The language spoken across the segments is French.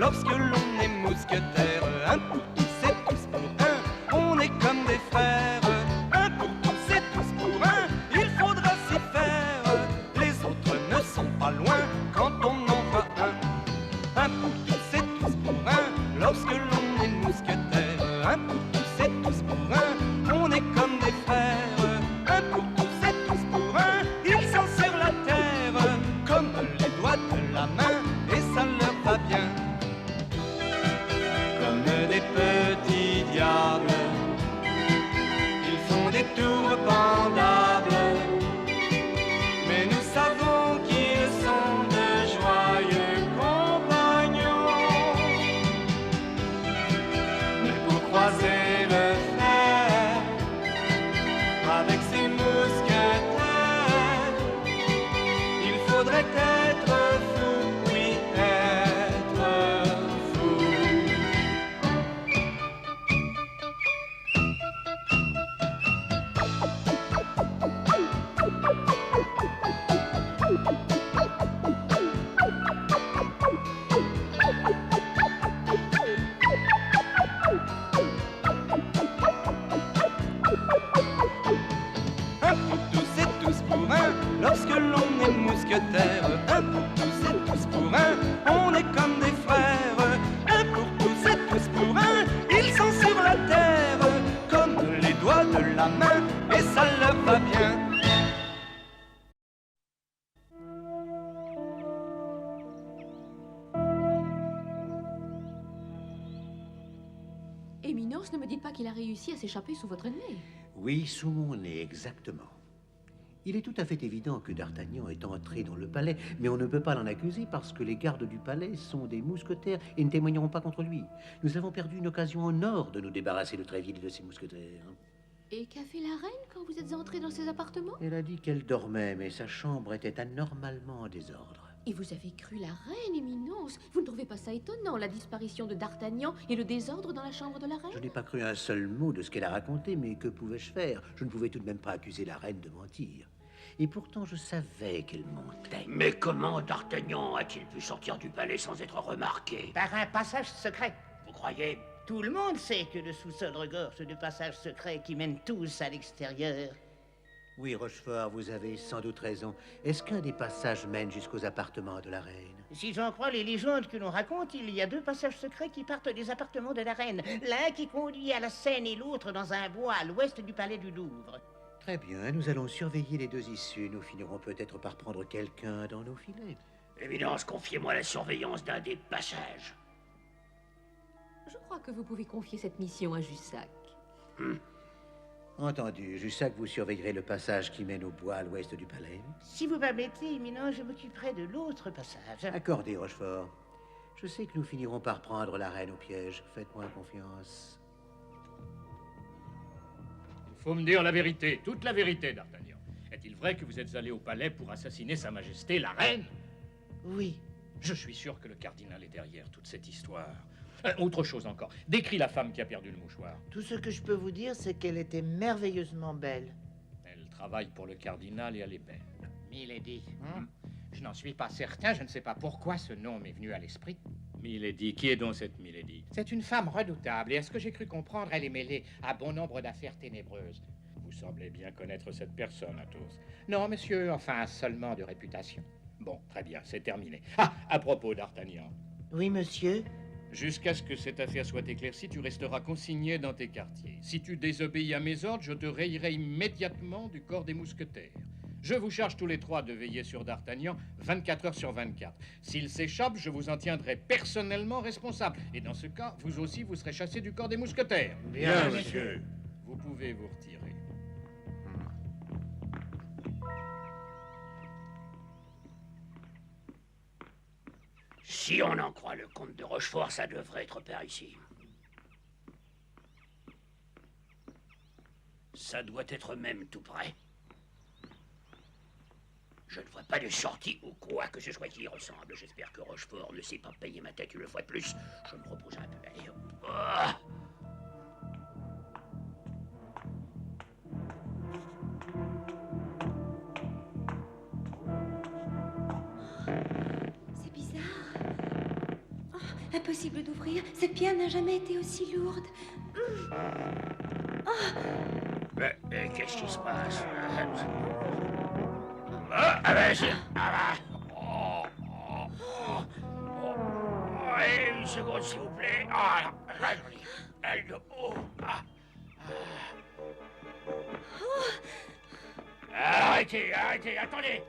lorsque l'on est mousquetaire. Un pour tous et tous pour un, on est comme des frères. Un pour tous et tous pour un, il faudra s'y faire. Les autres ne sont pas loin quand on en voit un. Un pour tous et tous pour un, lorsque l'on est mousquetaire. Un pour tous et tous pour un, on est comme des frères. Un pour tous et tous pour un, ils sont sur la terre comme les doigts de la main, et ça leur va bien. Comme des petits diables, ils font des tours pendables, mais nous savons qu'ils sont de joyeux compagnons. Mais pour croiser le fer avec ces mousquetaires, il faudrait être fou, oui, être fou. Un pour tous et tous pour un, lorsque l'on est mousquetaire. Un pour tous et tous pour un, on est comme des frères. Un pour tous et tous pour un, ils sont sur la terre comme les doigts de la main, et ça leur va bien. Éminence, ne me dites pas qu'il a réussi à s'échapper sous votre nez. Oui, sous mon nez, exactement. Il est tout à fait évident que D'Artagnan est entré dans le palais, mais on ne peut pas l'en accuser parce que les gardes du palais sont des mousquetaires et ne témoigneront pas contre lui. Nous avons perdu une occasion en or de nous débarrasser de Tréville et de ses mousquetaires. Et qu'a fait la reine quand vous êtes entré dans ses appartements? Elle a dit qu'elle dormait, mais sa chambre était anormalement en désordre. Et vous avez cru la reine, Éminence? Vous ne trouvez pas ça étonnant, la disparition de D'Artagnan et le désordre dans la chambre de la reine? Je n'ai pas cru un seul mot de ce qu'elle a raconté, mais que pouvais-je faire? Je ne pouvais tout de même pas accuser la reine de mentir. Et pourtant, je savais qu'elle mentait. Mais comment D'Artagnan a-t-il pu sortir du palais sans être remarqué? Par un passage secret. Vous croyez? Tout le monde sait que le sous-sol regorge de passages secrets qui mènent tous à l'extérieur. Oui, Rochefort, vous avez sans doute raison. Est-ce qu'un des passages mène jusqu'aux appartements de la reine? Si j'en crois les légendes que l'on raconte, il y a 2 passages secrets qui partent des appartements de la reine. L'un qui conduit à la Seine et l'autre dans un bois à l'ouest du palais du Louvre. Très bien, nous allons surveiller les 2 issues. Nous finirons peut-être par prendre quelqu'un dans nos filets. Évidence, confiez-moi la surveillance d'un des passages. Je crois que vous pouvez confier cette mission à Jussac. Entendu, Jussac, vous surveillerez le passage qui mène au bois à l'ouest du palais. Si vous permettez, éminent, je m'occuperai de l'autre passage. Accordé, Rochefort. Je sais que nous finirons par prendre la reine au piège. Faites-moi confiance. Il faut me dire la vérité, toute la vérité, D'Artagnan. Est-il vrai que vous êtes allé au palais pour assassiner Sa Majesté, la reine? Oui. Je suis sûr que le cardinal est derrière toute cette histoire. Autre chose encore. Décris la femme qui a perdu le mouchoir. Tout ce que je peux vous dire, c'est qu'elle était merveilleusement belle. Elle travaille pour le cardinal et elle est belle. Milady, je n'en suis pas certain, je ne sais pas pourquoi ce nom m'est venu à l'esprit. Milady, qui est donc cette Milady? C'est une femme redoutable, et à ce que j'ai cru comprendre, elle est mêlée à bon nombre d'affaires ténébreuses. Vous semblez bien connaître cette personne, Athos. Non, monsieur, enfin, seulement de réputation. Bon, très bien, c'est terminé. Ah, à propos, D'Artagnan. Oui, monsieur. Jusqu'à ce que cette affaire soit éclaircie, tu resteras consigné dans tes quartiers. Si tu désobéis à mes ordres, je te rayerai immédiatement du corps des mousquetaires. Je vous charge tous les 3 de veiller sur D'Artagnan 24 heures sur 24. S'il s'échappe, je vous en tiendrai personnellement responsable. Et dans ce cas, vous aussi, vous serez chassé du corps des mousquetaires. Bien, monsieur. Vous pouvez vous retirer. Si on en croit le comte de Rochefort, ça devrait être par ici. Ça doit être même tout près. Je ne vois pas de sortie ou quoi que ce soit qui y ressemble. J'espère que Rochefort ne sait pas payer ma tête une fois de plus. Je me reposerai un peu. Allez, hop. Ah! C'est bizarre. Oh, Impossible d'ouvrir. Cette pierre n'a jamais été aussi lourde. Mais qu'est-ce qui se passe? Ah ben, une seconde, s'il vous plaît. Ah, là, Arrêtez, attendez.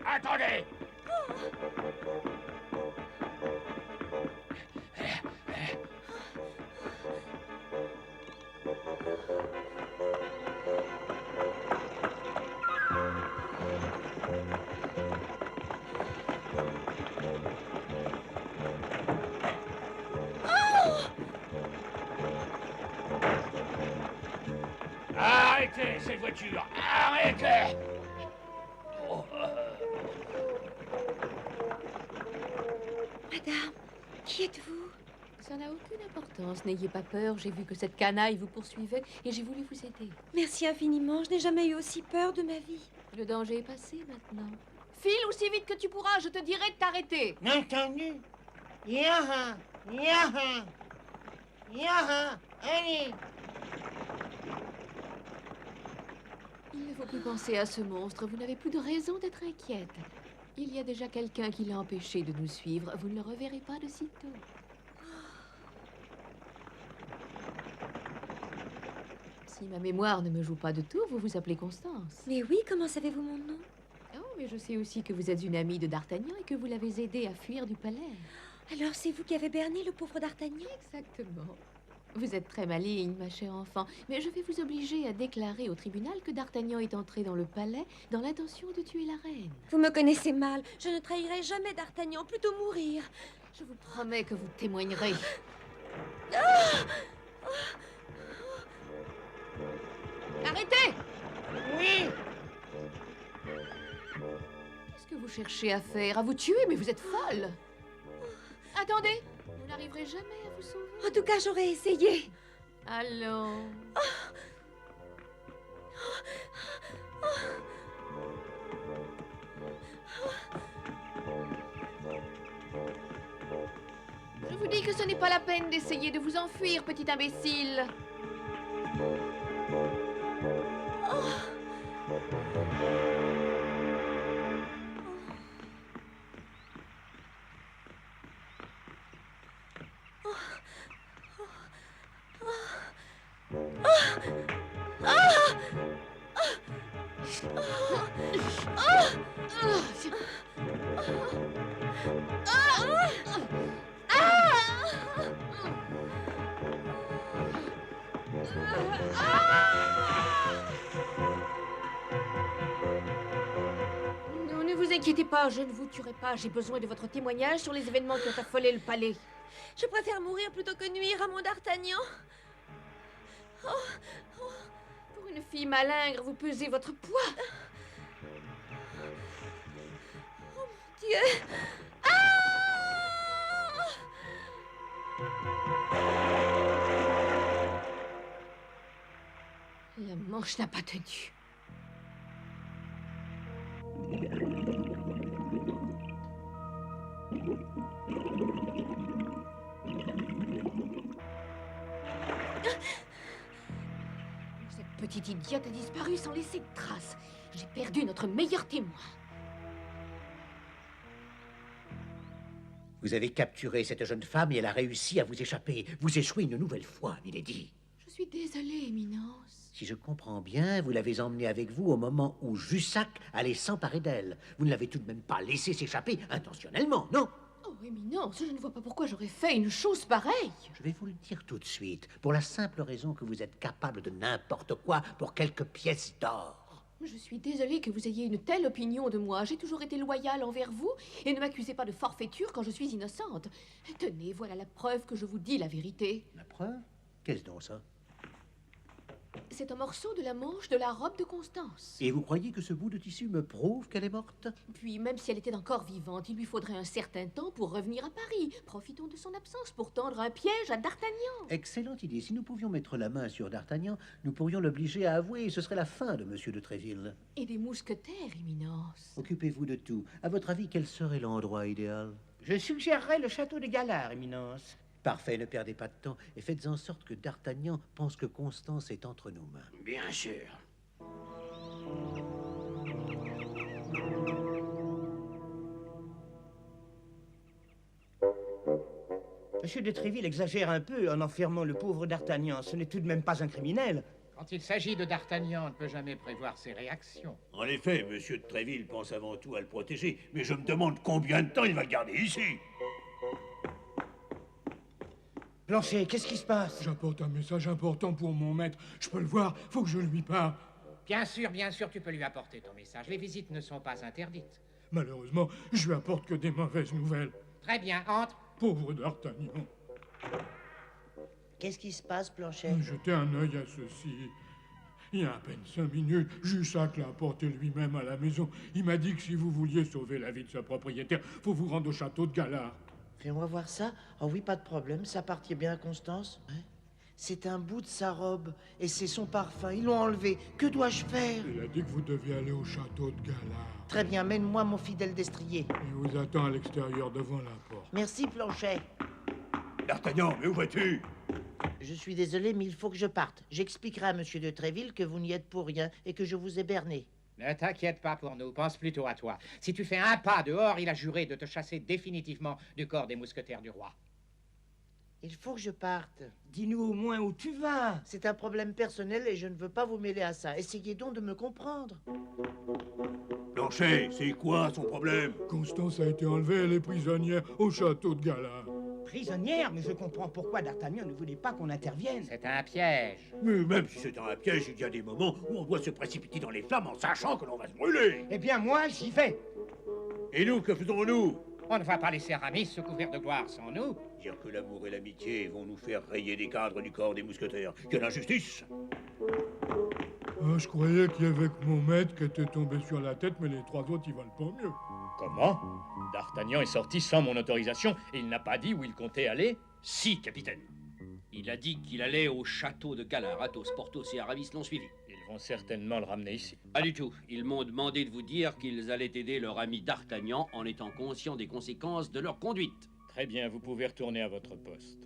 Arrêtez cette voiture! Arrêtez! Madame, qui êtes-vous? Ça n'a aucune importance, n'ayez pas peur. J'ai vu que cette canaille vous poursuivait et j'ai voulu vous aider. Merci infiniment. Je n'ai jamais eu aussi peur de ma vie. Le danger est passé maintenant. File aussi vite que tu pourras, je te dirai de t'arrêter. Entendu? Yaha, allez. Il ne faut plus penser à ce monstre. Vous n'avez plus de raison d'être inquiète. Il y a déjà quelqu'un qui l'a empêché de nous suivre. Vous ne le reverrez pas de sitôt. Si ma mémoire ne me joue pas de tour, vous vous appelez Constance. Mais oui, comment savez-vous mon nom? Oh, mais je sais aussi que vous êtes une amie de D'Artagnan et que vous l'avez aidé à fuir du palais. Alors c'est vous qui avez berné le pauvre d'Artagnan? Exactement. Vous êtes très maligne, ma chère enfant, mais je vais vous obliger à déclarer au tribunal que D'Artagnan est entré dans le palais dans l'intention de tuer la reine. Vous me connaissez mal. Je ne trahirai jamais d'Artagnan, plutôt mourir. Je vous promets que vous témoignerez. Arrêtez! Oui. Qu'est-ce que vous cherchez à faire? À vous tuer? Mais vous êtes folle! Attendez! Vous n'arriverez jamais à vous sauver. En tout cas, j'aurais essayé. Allons. Je vous dis que ce n'est pas la peine d'essayer de vous enfuir, petit imbécile. Non, ne vous inquiétez pas, je ne vous tuerai pas. J'ai besoin de votre témoignage sur les événements qui ont affolé le palais. Je préfère mourir plutôt que nuire à mon d'Artagnan. Pour une fille malingre, vous pesez votre poids. Dieu! La manche n'a pas tenu. Cette petite idiote a disparu sans laisser de traces. J'ai perdu notre meilleur témoin. Vous avez capturé cette jeune femme et elle a réussi à vous échapper. Vous échouez une nouvelle fois, Milady. Je suis désolée, Éminence. Si je comprends bien, vous l'avez emmenée avec vous au moment où Jussac allait s'emparer d'elle. Vous ne l'avez tout de même pas laissée s'échapper intentionnellement, non? Oh, Éminence, je ne vois pas pourquoi j'aurais fait une chose pareille. Je vais vous le dire tout de suite, pour la simple raison que vous êtes capable de n'importe quoi pour quelques pièces d'or. Je suis désolée que vous ayez une telle opinion de moi. J'ai toujours été loyale envers vous et ne m'accusez pas de forfaiture quand je suis innocente. Tenez, voilà la preuve que je vous dis la vérité. La preuve? Qu'est-ce donc ça? C'est un morceau de la manche de la robe de Constance. Et vous croyez que ce bout de tissu me prouve qu'elle est morte? Puis, même si elle était encore vivante, il lui faudrait un certain temps pour revenir à Paris. Profitons de son absence pour tendre un piège à D'Artagnan. Excellente idée. Si nous pouvions mettre la main sur D'Artagnan, nous pourrions l'obliger à avouer et ce serait la fin de Monsieur de Tréville. Et des mousquetaires, Éminence. Occupez-vous de tout. À votre avis, quel serait l'endroit idéal? Je suggérerais le château de Galard, Éminence. Parfait, ne perdez pas de temps et faites en sorte que D'Artagnan pense que Constance est entre nos mains. Bien sûr. Monsieur de Tréville exagère un peu en enfermant le pauvre D'Artagnan. Ce n'est tout de même pas un criminel. Quand il s'agit de D'Artagnan, on ne peut jamais prévoir ses réactions. En effet, monsieur de Tréville pense avant tout à le protéger, mais je me demande combien de temps il va le garder ici. Planchet, qu'est-ce qui se passe? J'apporte un message important pour mon maître. Je peux le voir, faut que je lui parle. Bien sûr, tu peux lui apporter ton message. Les visites ne sont pas interdites. Malheureusement, je lui apporte que des mauvaises nouvelles. Très bien, entre. Pauvre D'Artagnan. Qu'est-ce qui se passe, Planchet? Jetez un œil à ceci. Il y a à peine 5 minutes, Jussac l'a apporté lui-même à la maison. Il m'a dit que si vous vouliez sauver la vie de sa propriétaire, faut vous rendre au château de Galard. Fais-moi voir ça. Oh oui, pas de problème, ça appartient bien à Constance. Hein? C'est un bout de sa robe, et c'est son parfum. Ils l'ont enlevé. Que dois-je faire? Il a dit que vous deviez aller au château de Galard. Très bien, mène-moi mon fidèle destrier. Il vous attend à l'extérieur devant la porte. Merci, Planchet. D'Artagnan, mais où vas-tu? Je suis désolé, mais il faut que je parte. J'expliquerai à Monsieur de Tréville que vous n'y êtes pour rien et que je vous ai berné. Ne t'inquiète pas pour nous, pense plutôt à toi. Si tu fais un pas dehors, il a juré de te chasser définitivement du corps des mousquetaires du roi. Il faut que je parte. Dis-nous au moins où tu vas. C'est un problème personnel et je ne veux pas vous mêler à ça. Essayez donc de me comprendre. Planchet, c'est quoi son problème? Constance a été enlevée, elle est prisonnière au château de Galard. Prisonnière, mais je comprends pourquoi D'Artagnan ne voulait pas qu'on intervienne. C'est un piège. Mais même si c'est un piège, il y a des moments où on doit se précipiter dans les flammes en sachant que l'on va se brûler. Eh bien, moi, j'y vais. Et nous, que faisons-nous? On ne va pas laisser Aramis se couvrir de gloire sans nous. Dire que l'amour et l'amitié vont nous faire rayer des cadres du corps des mousquetaires. Quelle injustice! Ah, je croyais qu'il y avait que mon maître qui était tombé sur la tête, mais les 3 autres, ils valent pas mieux. Comment? D'Artagnan est sorti sans mon autorisation et il n'a pas dit où il comptait aller? Si, capitaine. Il a dit qu'il allait au château de Galard. Athos, Porthos et Aramis l'ont suivi. Ils vont certainement le ramener ici. Pas du tout. Ils m'ont demandé de vous dire qu'ils allaient aider leur ami D'Artagnan en étant conscients des conséquences de leur conduite. Très bien, vous pouvez retourner à votre poste.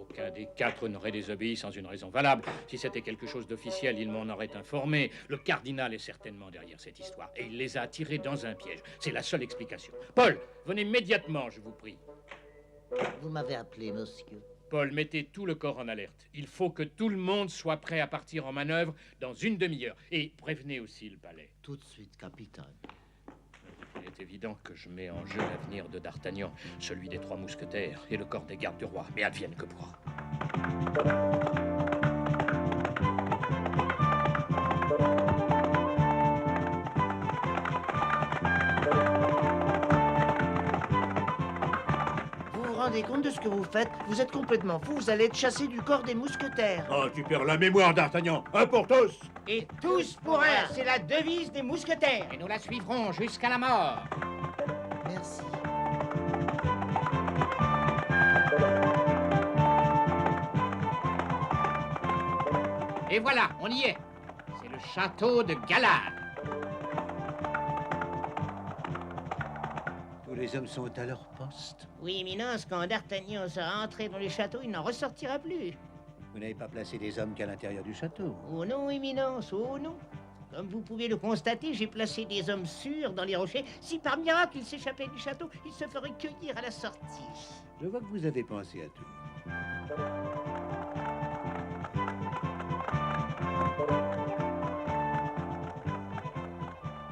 Aucun des 4 n'aurait désobéi sans une raison valable. Si c'était quelque chose d'officiel, il m'en aurait informé. Le cardinal est certainement derrière cette histoire. Et il les a attirés dans un piège. C'est la seule explication. Paul, venez immédiatement, je vous prie. Vous m'avez appelé, monsieur. Paul, mettez tout le corps en alerte. Il faut que tout le monde soit prêt à partir en manœuvre dans une demi-heure. Et prévenez aussi le palais. Tout de suite, capitaine. Il est évident que je mets en jeu l'avenir de D'Artagnan, celui des 3 mousquetaires et le corps des gardes du roi. Mais advienne que pourra. Vous vous rendez compte de ce que vous faites? Vous êtes complètement fou, vous allez être chassé du corps des mousquetaires. Ah, tu perds la mémoire, D'Artagnan. Un pour tous! Et tous pour un, c'est la devise des mousquetaires. Et nous la suivrons jusqu'à la mort. Merci. Et voilà, on y est. C'est le château de Galard. Tous les hommes sont à leur poste. Oui, Éminence, quand D'Artagnan sera entré dans le château, il n'en ressortira plus. Vous n'avez pas placé des hommes qu'à l'intérieur du château. Oh non, Éminence, oh non. Comme vous pouvez le constater, j'ai placé des hommes sûrs dans les rochers. Si par miracle il s'échappait du château, il se ferait cueillir à la sortie. Je vois que vous avez pensé à tout.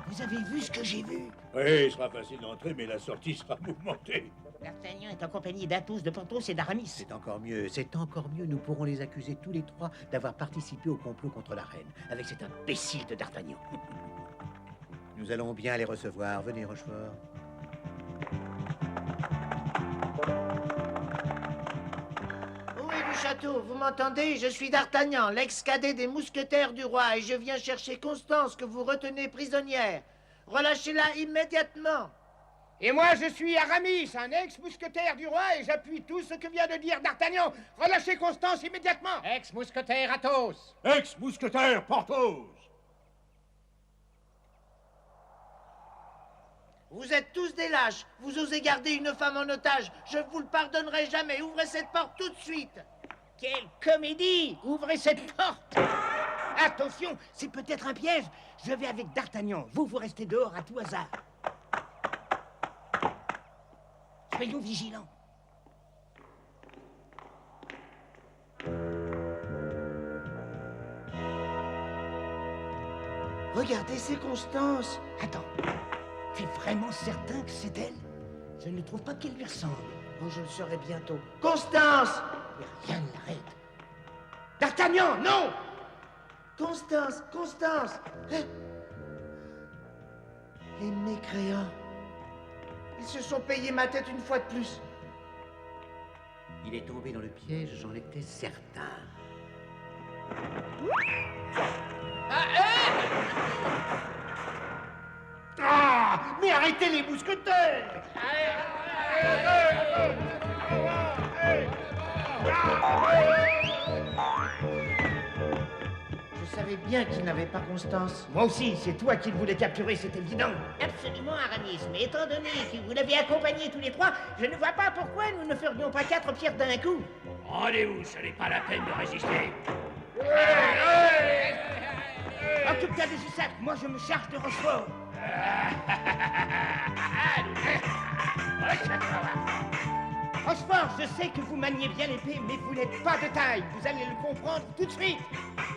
Vous avez vu ce que j'ai vu? Oui, il sera facile d'entrer, mais la sortie sera mouvementée. D'Artagnan est en compagnie d'Athos, de Porthos et d'Aramis. C'est encore mieux, c'est encore mieux. Nous pourrons les accuser tous les 3 d'avoir participé au complot contre la reine, avec cet imbécile de D'Artagnan. Nous allons bien les recevoir. Venez, Rochefort. Où est le château? Vous m'entendez? Je suis D'Artagnan, l'ex-cadet des mousquetaires du roi, et je viens chercher Constance que vous retenez prisonnière. Relâchez-la immédiatement. Et moi, je suis Aramis, un ex-mousquetaire du roi, et j'appuie tout ce que vient de dire D'Artagnan. Relâchez Constance immédiatement. Ex-mousquetaire Athos. Ex-mousquetaire Porthos! Vous êtes tous des lâches. Vous osez garder une femme en otage. Je vous le pardonnerai jamais. Ouvrez cette porte tout de suite. Quelle comédie! Ouvrez cette porte! Attention, c'est peut-être un piège. Je vais avec D'Artagnan. Vous restez dehors à tout hasard. Soyons vigilants. Regardez, c'est Constance. Attends, tu es vraiment certain que c'est elle? Je ne trouve pas qu'elle lui ressemble. Oh, je le saurai bientôt. Constance! Mais rien ne l'arrête. D'Artagnan, non! Constance, Constance! Hein? Les mécréants. Ils se sont payés ma tête une fois de plus. Il est tombé dans le piège, j'en étais certain. Ah! Mais arrêtez les mousquetaires! Je savais bien qu'il n'avait pas Constance. Moi aussi, c'est toi qui le voulais capturer, c'est évident. Absolument, Aramis, mais étant donné que vous l'avez accompagné tous les trois, je ne vois pas pourquoi nous ne ferions pas 4 pierres d'un coup. Rendez-vous, ce n'est pas la peine de résister. Occupe-toi de Jussac, moi je me charge de Rochefort. Rochefort, je sais que vous maniez bien l'épée, mais vous n'êtes pas de taille. Vous allez le comprendre tout de suite.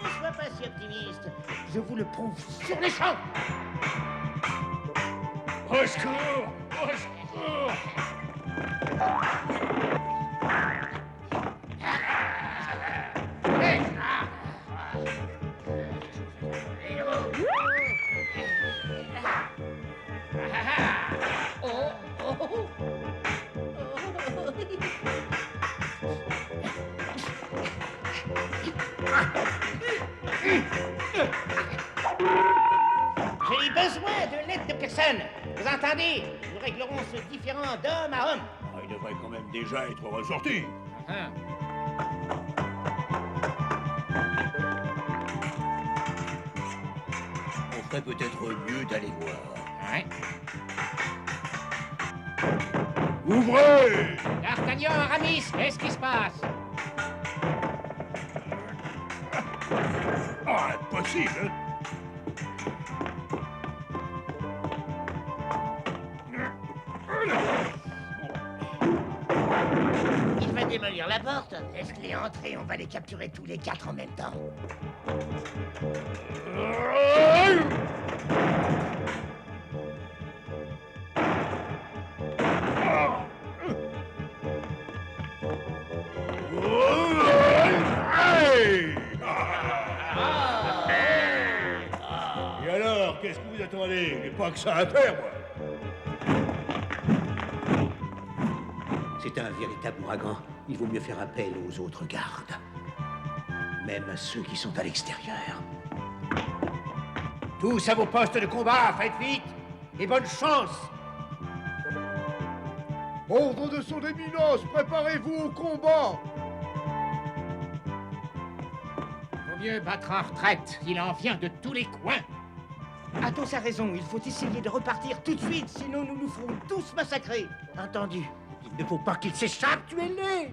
Ne sois pas si optimiste. Je vous le prouve sur les champs. Au secours! Au secours! J'ai besoin de l'aide de personne. Vous entendez? Nous réglerons ce différend d'homme à homme. Ah, il devrait quand même déjà être ressorti. On ferait peut-être mieux d'aller voir. Ouais. Ouvrez! D'Artagnan, Aramis, qu'est-ce qui se passe? Ah, impossible! Il va démolir la porte. Laisse-les entrer, on va les capturer tous les 4 en même temps. Et alors, qu'est-ce que vous attendez? J'ai pas que ça à faire, moi. C'est un véritable ouragan. Il vaut mieux faire appel aux autres gardes. Même à ceux qui sont à l'extérieur. Tous à vos postes de combat, faites vite et bonne chance. Ordre de son éminence, préparez-vous au combat! Vaut mieux battre en retraite. Il en vient de tous les coins. Athos a raison, il faut essayer de repartir tout de suite, sinon nous nous ferons tous massacrer. Entendu. Il ne faut pas qu'il s'échappe, tuez-les!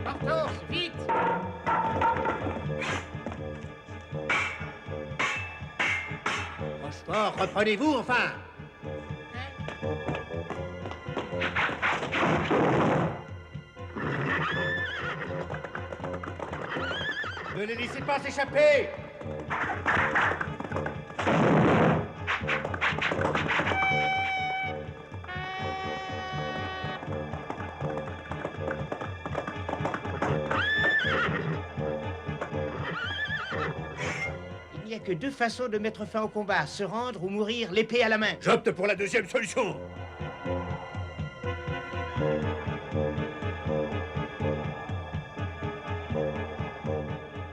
Porthos, vite! Rochefort, reprenez-vous enfin! Ne les laissez pas s'échapper! Il n'y a que 2 façons de mettre fin au combat, se rendre ou mourir l'épée à la main. J'opte pour la deuxième solution.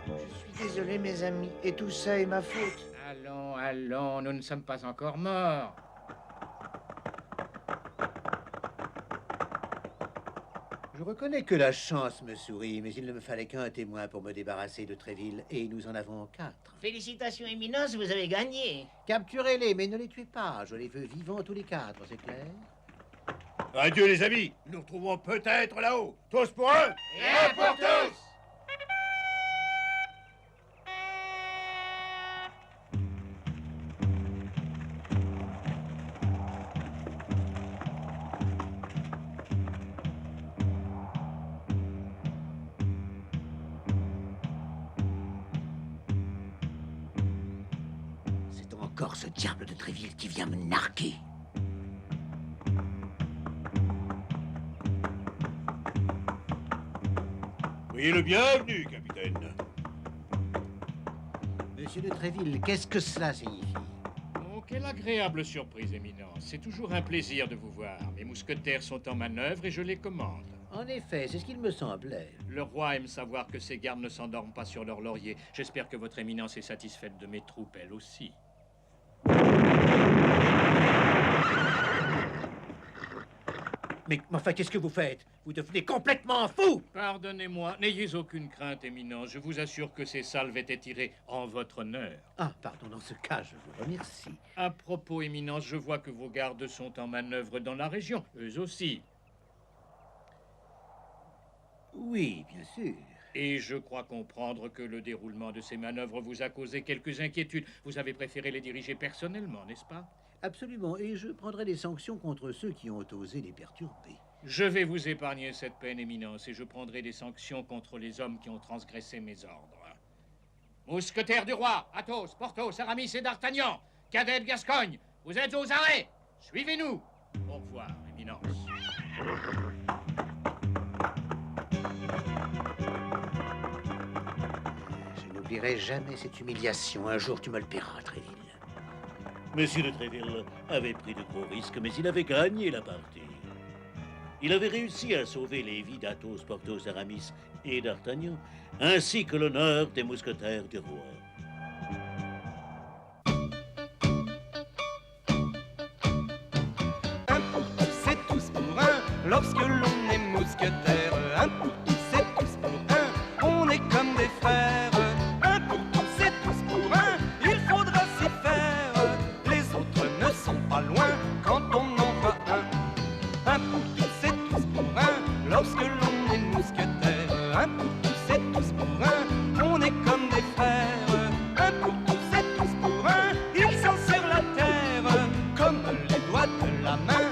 Je suis désolé, mes amis, et tout ça est ma faute. Allons, allons, nous ne sommes pas encore morts. Je reconnais que la chance me sourit, mais il ne me fallait qu'un témoin pour me débarrasser de Tréville, et nous en avons 4. Félicitations, Éminence, vous avez gagné. Capturez-les, mais ne les tuez pas. Je les veux vivants tous les 4, c'est clair? Adieu les amis, nous nous retrouvons peut-être là-haut. Tous pour un Et un pour tous. C'est encore ce diable de Tréville qui vient me narguer. Soyez le bienvenu, capitaine. Monsieur de Tréville, qu'est-ce que cela signifie? Oh, quelle agréable surprise, Éminence. C'est toujours un plaisir de vous voir. Mes mousquetaires sont en manœuvre et je les commande. En effet, c'est ce qu'il me semblait. Le roi aime savoir que ses gardes ne s'endorment pas sur leur laurier. J'espère que votre Éminence est satisfaite de mes troupes, elle aussi. Mais enfin, qu'est-ce que vous faites? Vous devenez complètement fou! Pardonnez-moi, n'ayez aucune crainte, Éminence. Je vous assure que ces salves étaient tirées en votre honneur. Ah, pardon, dans ce cas, je vous remercie. À propos, Éminence, je vois que vos gardes sont en manœuvre dans la région, eux aussi. Oui, bien sûr. Et je crois comprendre que le déroulement de ces manœuvres vous a causé quelques inquiétudes. Vous avez préféré les diriger personnellement, n'est-ce pas? Absolument, et je prendrai des sanctions contre ceux qui ont osé les perturber. Je vais vous épargner cette peine, Éminence, et je prendrai des sanctions contre les hommes qui ont transgressé mes ordres. Mousquetaires du roi, Athos, Porthos, Aramis et D'Artagnan, cadets de Gascogne, vous êtes aux arrêts. Suivez-nous. Au revoir, Éminence. Je n'oublierai jamais cette humiliation. Un jour, tu me le paieras, Tréville. Monsieur de Tréville avait pris de gros risques, mais il avait gagné la partie. Il avait réussi à sauver les vies d'Athos, Porthos, Aramis et d'Artagnan, ainsi que l'honneur des mousquetaires du roi. Un pour tous et tous pour un, lorsque l'on est mousquetaire. Un pour tous et tous pour un, on est comme des frères. Un pour tous et tous pour un, il faudra s'y faire. Les autres ne sont pas loin quand on en voit un. Un pour tous et tous pour un, lorsque l'on est mousquetaire. Un pour tous et tous pour un, on est comme des frères. Un pour tous et tous pour un, ils sont sur la terre, comme les doigts de la main.